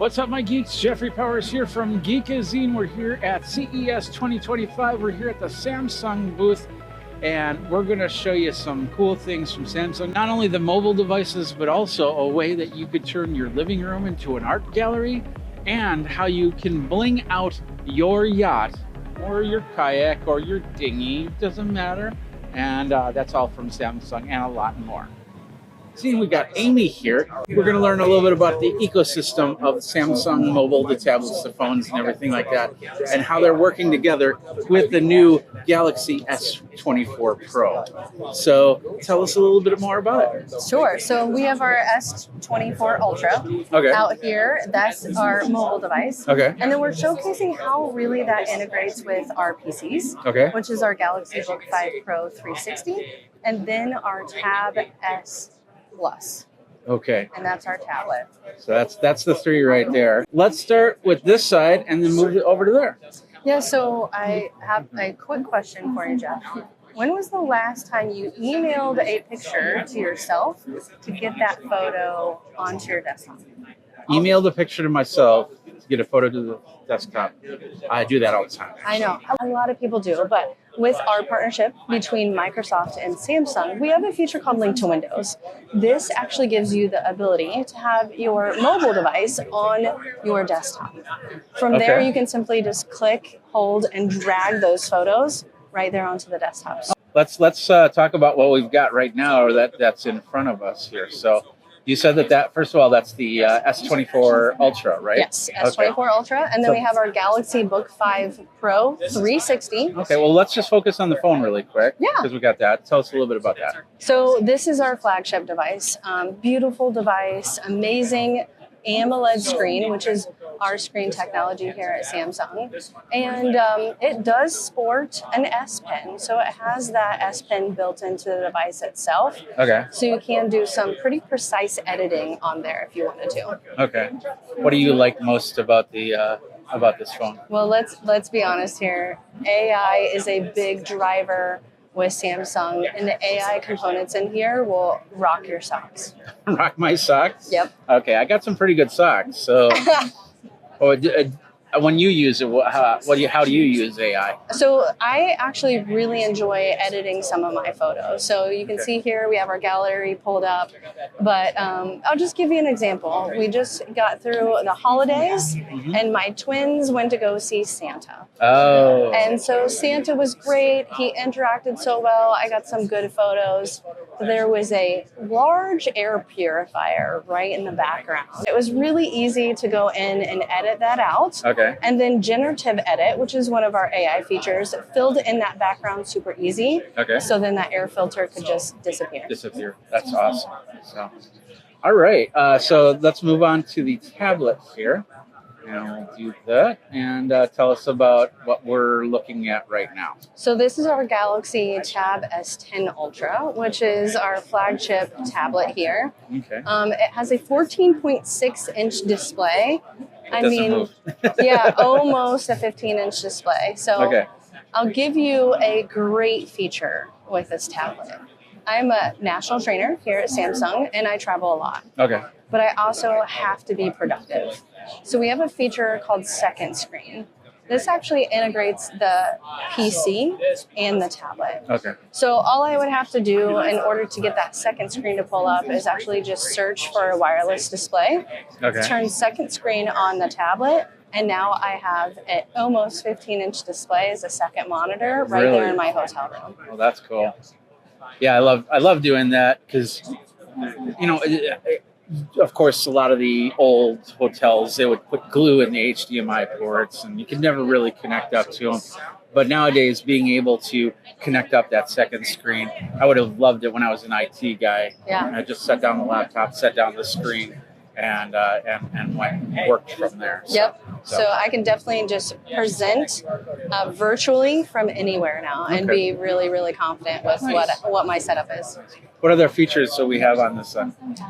What's up, my geeks? Jeffrey Powers here from Geekazine. We're here at CES 2025. We're here at the Samsung booth, and we're going to show you some cool things from Samsung. Not only the mobile devices, but also a way that you could turn your living room into an art gallery, and how you can bling out your yacht or your kayak or your dinghy, doesn't matter. And that's all from Samsung and a lot more. See, we got Amy here. We're going to learn a little bit about the ecosystem of Samsung mobile, the tablets, the phones, and everything like that, and how they're working together with the new Galaxy S24 Pro. So tell us a little bit more about it. Sure. So we have our S24 Ultra out here. That's our mobile device. Okay. And then we're showcasing how really that integrates with our PCs, which is our Galaxy Book 5 Pro 360, and then our Tab S Plus. Okay. And that's our tablet. So that's the three right there. Let's start with this side and then move it over to there. Yeah, so I have a quick question for you, Jeff. When was the last time you emailed a picture to yourself to get that photo onto your desktop? Emailed a picture to myself to get a photo to the desktop. I do that all the time. I know. A lot of people do, but with our partnership between Microsoft and Samsung, we have a feature called Link to Windows. This actually gives you the ability to have your mobile device on your desktop. From there, you can simply just click, hold, and drag those photos right there onto the desktop. Let's talk about what we've got right now, or that's in front of us here. So you said that first of all, that's the S24 Ultra, right? Yes, S24 Ultra. And then we have our Galaxy Book 5 Pro 360. Okay, well, let's just focus on the phone really quick. Yeah. Because we got that. Tell us a little bit about that. So this is our flagship device. Beautiful device, amazing AMOLED screen, which is our screen technology here at Samsung. And it does sport an S Pen. So it has that S Pen built into the device itself. Okay. So you can do some pretty precise editing on there if you wanted to. Okay. What do you like most about this phone? Well, let's be honest here. AI is a big driver with Samsung, and the AI components in here will rock your socks. Rock my socks? Yep. Okay, I got some pretty good socks. So when you use it, how do you use AI? So I actually really enjoy editing some of my photos. So you can see here we have our gallery pulled up, but I'll just give you an example. We just got through the holidays, and my twins went to go see Santa. Oh. And so Santa was great. He interacted so well. I got some good photos. There was a large air purifier right in the background. It was really easy to go in and edit that out. Okay. And then generative edit, which is one of our AI features, filled in that background super easy. Okay. So then that air filter could just disappear. That's awesome. So, all right. So let's move on to the tablet here. And we'll do that, and tell us about what we're looking at right now. So this is our Galaxy Tab S10 Ultra, which is our flagship tablet here. Okay. It has a 14.6-inch display. Yeah, almost a 15-inch display. So I'll give you a great feature with this tablet. I'm a national trainer here at Samsung, and I travel a lot. Okay. But I also have to be productive. So we have a feature called Second Screen. This actually integrates the PC and the tablet. Okay. So all I would have to do in order to get that second screen to pull up is actually just search for a wireless display, turn second screen on the tablet, and now I have an almost 15-inch display as a second monitor right there in my hotel room. Well, that's cool. Yeah, I love doing that because, you know, of course, a lot of the old hotels, they would put glue in the HDMI ports, and you could never really connect up to them. But nowadays, being able to connect up that second screen, I would have loved it when I was an IT guy. Yeah. I just set down the laptop, set down the screen, and worked from there. So I can definitely just present virtually from anywhere now and be really, really confident with what my setup is. What other features do we have on this?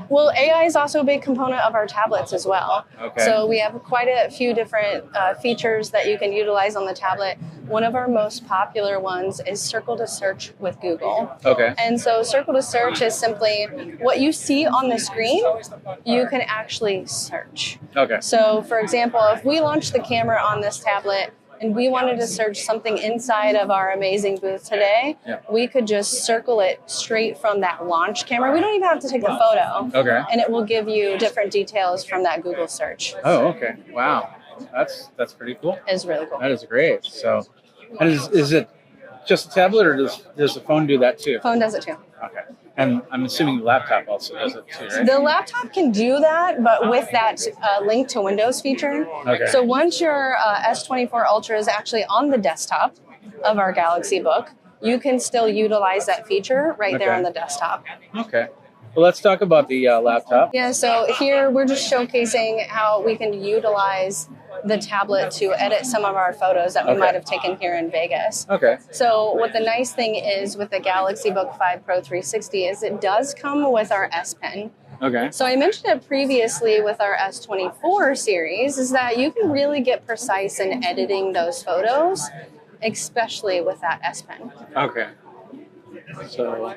Well, AI is also a big component of our tablets as well. Okay. So we have quite a few different features that you can utilize on the tablet. One of our most popular ones is Circle to Search with Google. Okay. And so Circle to Search is simply what you see on the screen, you can actually search. Okay. So for example, if we launch the camera on this tablet and we wanted to search something inside of our amazing booth today, we could just circle it straight from that launch camera. We don't even have to take the photo. Okay. And it will give you different details from that Google search. Oh, okay. Wow. That's pretty cool. It's really cool. That is great. So, and is it just a tablet, or does the phone do that too? Phone does it too. Okay. And I'm assuming the laptop also does it too, right? The laptop can do that, but with that link to Windows feature. Okay. So once your S24 Ultra is actually on the desktop of our Galaxy Book, you can still utilize that feature right there on the desktop. Okay. Well, let's talk about the laptop. Yeah, so here we're just showcasing how we can utilize the tablet to edit some of our photos that we might have taken here in Vegas. Okay. So what the nice thing is with the Galaxy Book 5 Pro 360 is it does come with our S Pen. Okay. So I mentioned it previously with our S24 series is that you can really get precise in editing those photos, especially with that S Pen. Okay. So,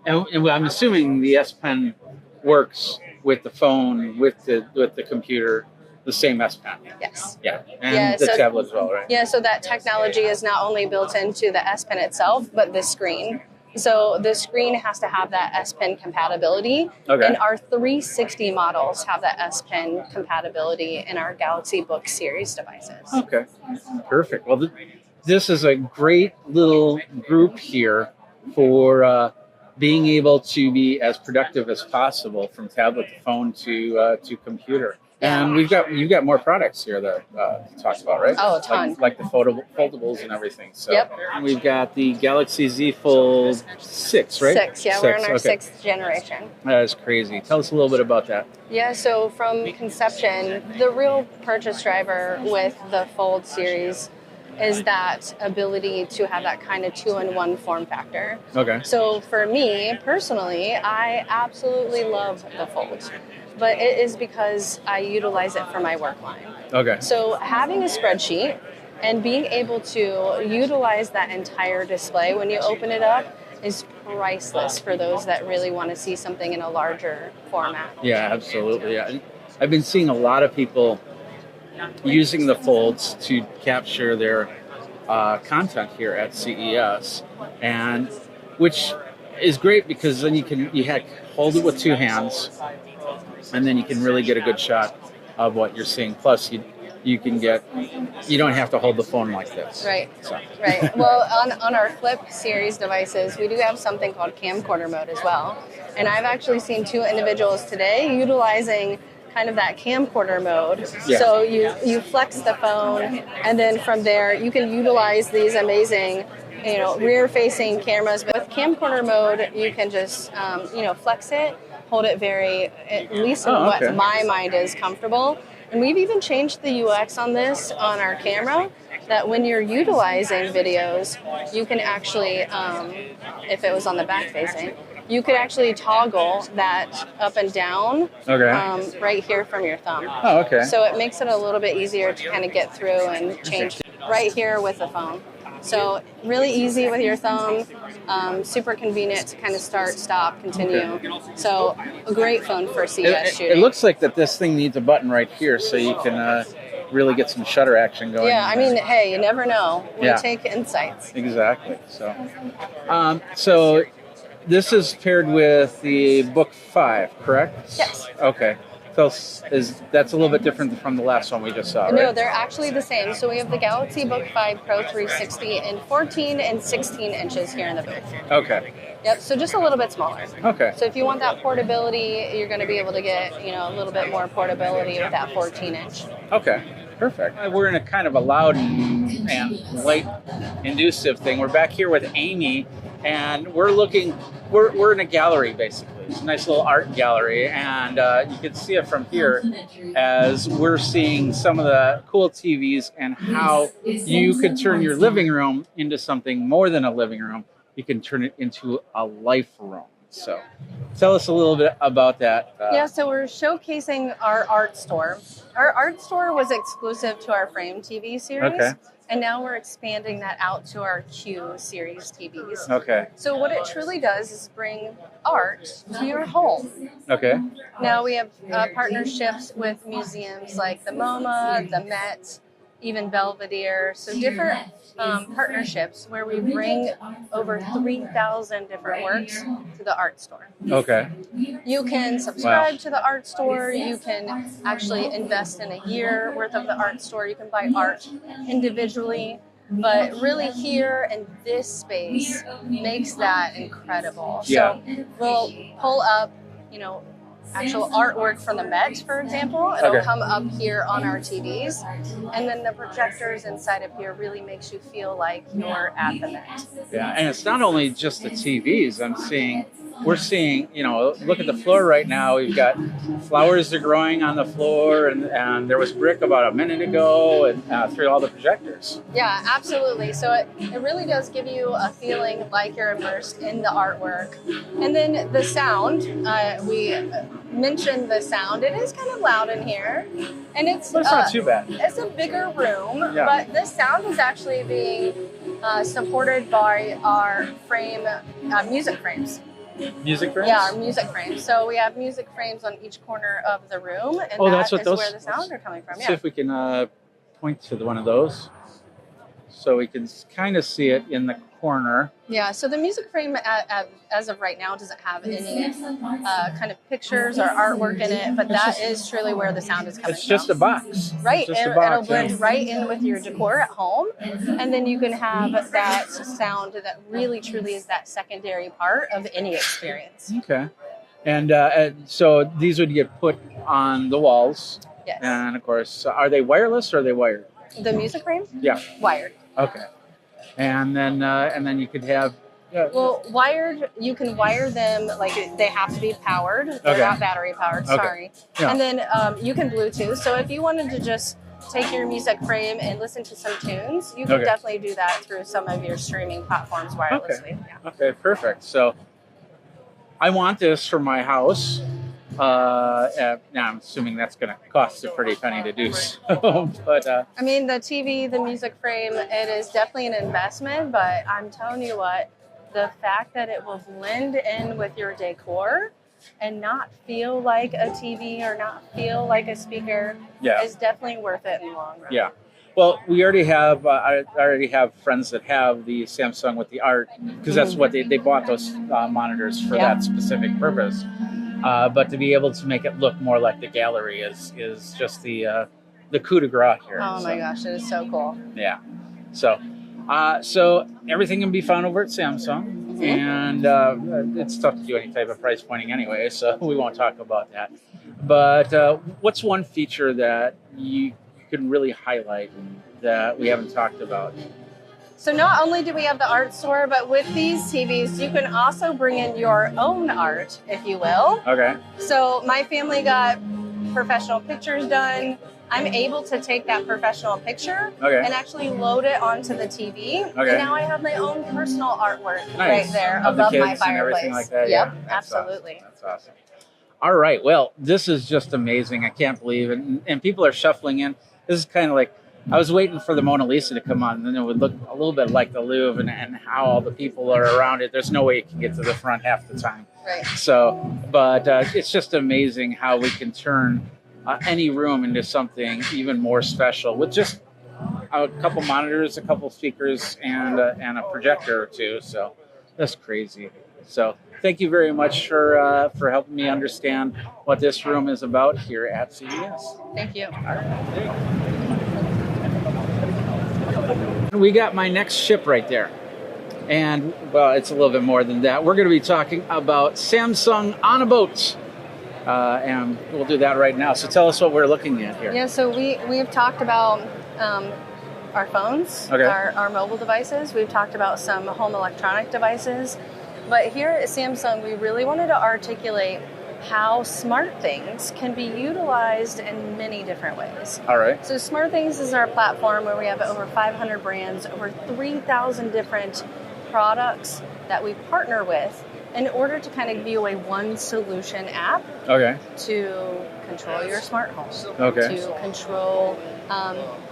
and I'm assuming the S Pen works with the phone, with the computer, the same S Pen. Yes. Yeah. And the tablet as well, right? Yeah, so that technology is not only built into the S Pen itself, but the screen. So the screen has to have that S Pen compatibility. Okay. And our 360 models have that S Pen compatibility in our Galaxy Book series devices. Okay. Perfect. Well, this is a great little group here for being able to be as productive as possible from tablet to phone to computer. And you've got more products here that to talk about, right? Oh, a ton. Like the foldables and everything. So we've got the Galaxy Z Fold 6, right? 6, yeah. We're in our 6th generation. That is crazy. Tell us a little bit about that. Yeah, so from conception, the real purchase driver with the Fold series is that ability to have that kind of 2-in-1 form factor. Okay. So for me, personally, I absolutely love the Fold. But it is because I utilize it for my work line. Okay. So having a spreadsheet and being able to utilize that entire display when you open it up is priceless for those that really want to see something in a larger format. Yeah, absolutely. Yeah. I've been seeing a lot of people using the folds to capture their content here at CES, and which is great because then you hold it with two hands, and then you can really get a good shot of what you're seeing. Plus, you don't have to hold the phone like this. Right. So. Right. Well, on our Flip series devices, we do have something called camcorder mode as well, and I've actually seen 2 individuals today utilizing kind of that camcorder mode. Yeah. So you flex the phone, and then from there you can utilize these amazing, rear-facing cameras. But with camcorder mode, you can just flex it, hold it at least in what my mind is comfortable. And we've even changed the UX on this on our camera, that when you're utilizing videos, you can actually, if it was on the back facing, you could actually toggle that up and down right here from your thumb. Oh, okay. So it makes it a little bit easier to kind of get through and change right here with the phone. So really easy with your thumb, super convenient to kind of start, stop, continue. So a great phone for CES shooting. It looks like that this thing needs a button right here so you can really get some shutter action going. Yeah, I mean, hey, you never know. We take insights. Exactly. So this is paired with the Book 5, correct? Yes. Okay. So that's a little bit different from the last one we just saw, right? No, they're actually the same. So we have the Galaxy Book 5 Pro 360 in 14 and 16 inches here in the booth. Okay. Yep, so just a little bit smaller. Okay. So if you want that portability, you're going to be able to get, a little bit more portability with that 14-inch. Okay. Perfect. We're in a kind of a loud and light inducive thing. We're back here with Amy, and we're in a gallery, basically. It's a nice little art gallery, and you can see it from here as we're seeing some of the cool TVs and how you could turn your living room into something more than a living room. You can turn it into a life room. So tell us a little bit about that. Yeah, so we're showcasing our art store. Our art store was exclusive to our Frame TV series. Okay. And now we're expanding that out to our Q series TVs. Okay. So what it truly does is bring art to your home. Okay. Now we have partnerships with museums like the MoMA, the Met, even Belvedere. So different partnerships where we bring over 3,000 different works to the art store. Okay. You can subscribe to the art store. You can actually invest in a year worth of the art store. You can buy art individually. But really here in this space makes that incredible. Yeah. So we'll pull up, actual artwork from the Met, for example. It'll come up here on our TVs. And then the projectors inside of here really makes you feel like you're at the Met. Yeah, and it's not only just the TVs. We're seeing, look at the floor right now. We've got flowers that are growing on the floor, and there was brick about a minute ago, and through all the projectors. Yeah, absolutely. So it really does give you a feeling like you're immersed in the artwork. And then the sound, we mentioned the sound. It is kind of loud in here, and it's not too bad. It's a bigger room, Yeah. but this sound is actually being supported by our frame music frames. Music frames? Yeah, our music frames. So we have music frames on each corner of the room, and that's what those, where the sound are coming from. See if we can point to one of those, so we can kind of see it in the corner. Yeah, so the music frame as of right now doesn't have any kind of pictures or artwork in it, but that is truly where the sound is coming from. It's just a box. Right, It's just a box, it'll blend right in with your decor at home, and then you can have that sound that really truly is that secondary part of any experience. Okay. And so these would get put on the walls. Yes. And of course, are they wireless or are they wired? The music frame? Yeah. Wired. Okay. And then you could have. Well, wired, you can wire them, like they have to be powered. They're not battery powered, sorry. Yeah. And then you can Bluetooth. So if you wanted to just take your music frame and listen to some tunes, you can definitely do that through some of your streaming platforms wirelessly. Okay. Yeah. Okay, perfect. So I want this for my house. Now I'm assuming that's going to cost a pretty penny to do so. But I mean, the TV, the music frame, it is definitely an investment. But I'm telling you what, the fact that it will blend in with your decor and not feel like a TV or not feel like a speaker is definitely worth it in the long run. Yeah. Well, we already have. I already have friends that have the Samsung with the art, because that's what they bought those monitors for that specific purpose. But to be able to make it look more like the gallery is just the coup de grace here. Oh my gosh, it is so cool. Yeah. So everything can be found over at Samsung, and it's tough to do any type of price pointing anyway, so we won't talk about that. But what's one feature that you can really highlight that we haven't talked about? So not only do we have the art store, but with these TVs, you can also bring in your own art, if you will. Okay. So my family got professional pictures done. I'm able to take that professional picture and actually load it onto the TV. And now I have my own personal artwork right there above my fireplace. And everything like that. Yep, absolutely. Awesome. That's awesome. All right. Well, this is just amazing. I can't believe it. And people are shuffling in. This is kind of like, I was waiting for the Mona Lisa to come on, and then it would look a little bit like the Louvre, and how all the people are around it. There's no way you can get to the front half the time. Right. So, but it's just amazing how we can turn any room into something even more special with just a couple monitors, a couple speakers, and a projector or two. So that's crazy. So thank you very much for helping me understand what this room is about here at CES. Thank you. All right. We got my next ship right there. And, well, it's a little bit more than that. We're going to be talking about Samsung on a boat. And we'll do that right now. So tell us what we're looking at here. Yeah, so we've talked about our phones, our mobile devices. We've talked about some home electronic devices. But here at Samsung, we really wanted to articulate how smart things can be utilized in many different ways. All right. So Smart Things is our platform where we have over 500 brands, over 3,000 different products that we partner with in order to kind of give you a one solution app Okay. to control your smart home, Okay. to control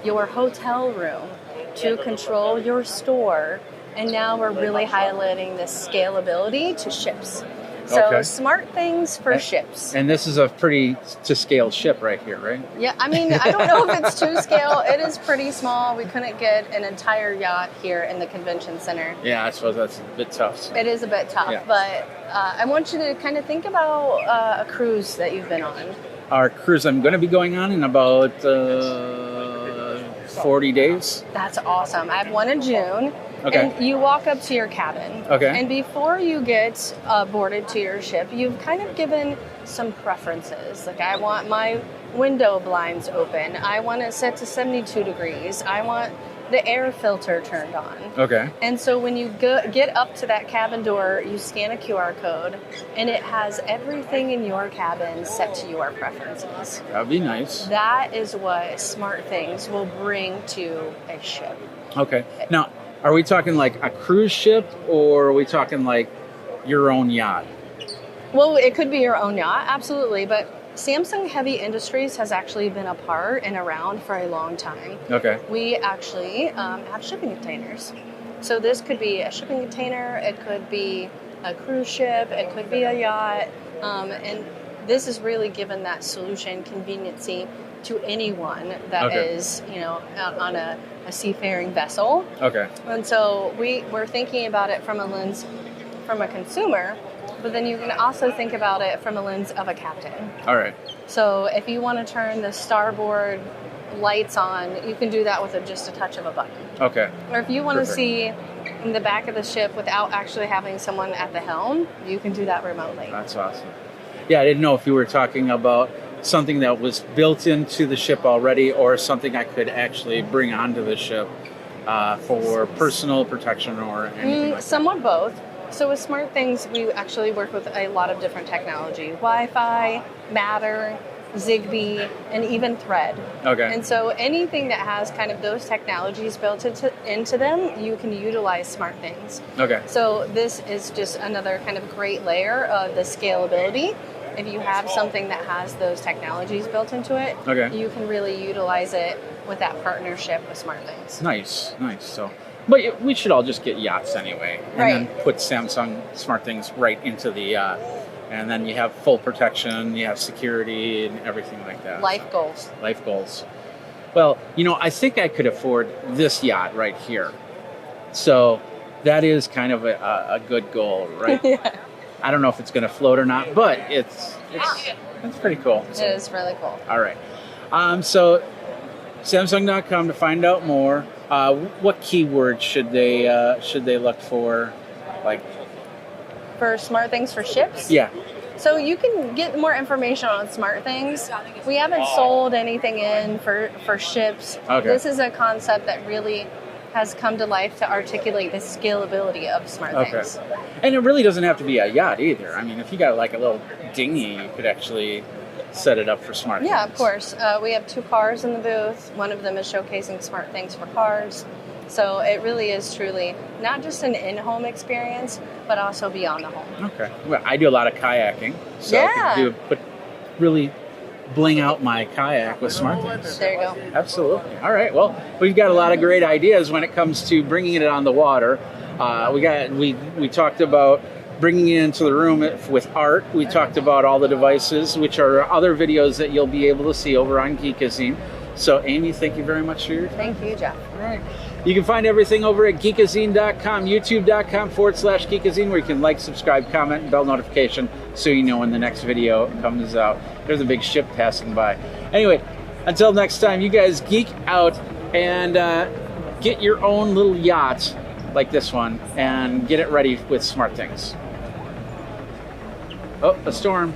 your hotel room, to control your store, and now we're really highlighting this scalability to ships. So Okay. smart things for ships. And this is a pretty to scale ship right here, right? Yeah, I mean, I don't know if it's to scale. It is pretty small. We couldn't get an entire yacht here in the convention center. Yeah, I suppose that's a bit tough. So. It is a bit tough, Yeah. but I want you to kind of think about a cruise that you've been on. Our cruise I'm going to be going on in about 40 days. That's awesome. I have one in June. Okay. And you walk up to your cabin. Okay. And before you get boarded to your ship, you've kind of given some preferences. Like, I want my window blinds open. I want it set to 72 degrees. I want the air filter turned on. Okay. And so when you get up to that cabin door, you scan a QR code, and it has everything in your cabin set to your preferences. That would be nice. That is what smart things will bring to a ship. Okay. Now, are we talking like a cruise ship, or are we talking like your own yacht? Well, it could be your own yacht, absolutely. But Samsung Heavy Industries has actually been a part and around for a long time. Okay. We actually have shipping containers. So this could be a shipping container, it could be a cruise ship, it could be a yacht. And this is really given that solution conveniency to anyone that is, out on a seafaring vessel. Okay. And so we're thinking about it from a lens from a consumer, but then you can also think about it from a lens of a captain. All right. So if you want to turn the starboard lights on, you can do that with just a touch of a button. Okay. Or if you want Perfect. to see in the back of the ship without actually having someone at the helm, you can do that remotely. That's awesome. Yeah, I didn't know if you were talking about something that was built into the ship already, or something I could actually bring onto the ship for personal protection or anything like Somewhat both. So with smart things, we actually work with a lot of different technology. Wi-Fi, Matter, Zigbee, and even Thread. Okay. And so anything that has kind of those technologies built into them, you can utilize smart things. Okay. So this is just another kind of great layer of the scalability. If you have something that has those technologies built into it, Okay. you can really utilize it with that partnership with smart things. Nice. So, but we should all just get yachts anyway, and Right. then put Samsung smart things right into the yacht, and then you have full protection, you have security, and everything like that. Life goals. Life goals. Well, I think I could afford this yacht right here, so that is kind of a good goal, right? Yeah. I don't know if it's going to float or not, but it's pretty cool. It is really cool. All right. So Samsung.com to find out more. What keywords should they look for? Like, For smart things for ships? yeah. So you can get more information on smart things. We haven't sold anything in for ships. Okay. This is a concept that really has come to life to articulate the scalability of smart things. And it really doesn't have to be a yacht either. I mean, if you got like a little dinghy, you could actually set it up for smart Yeah, things. of course. We have 2 cars in the booth. One of them is showcasing smart things for cars. So it really is truly not just an in-home experience, but also beyond the home. Okay. Well, I do a lot of kayaking, so Yeah. I could really bling out my kayak with smart things. There you go. Absolutely. All right. Well, we've got a lot of great ideas when it comes to bringing it on the water. We talked about bringing it into the room with art. We talked about all the devices, which are other videos that you'll be able to see over on Geekazine. So, Amy, thank you very much for your time. Thank you, Jeff. All right. You can find everything over at geekazine.com, youtube.com/geekazine, where you can like, subscribe, comment, and bell notification so you know when the next video comes out. There's a big ship passing by. Anyway, until next time, you guys geek out and get your own little yacht like this one and get it ready with smart things. Oh, a storm.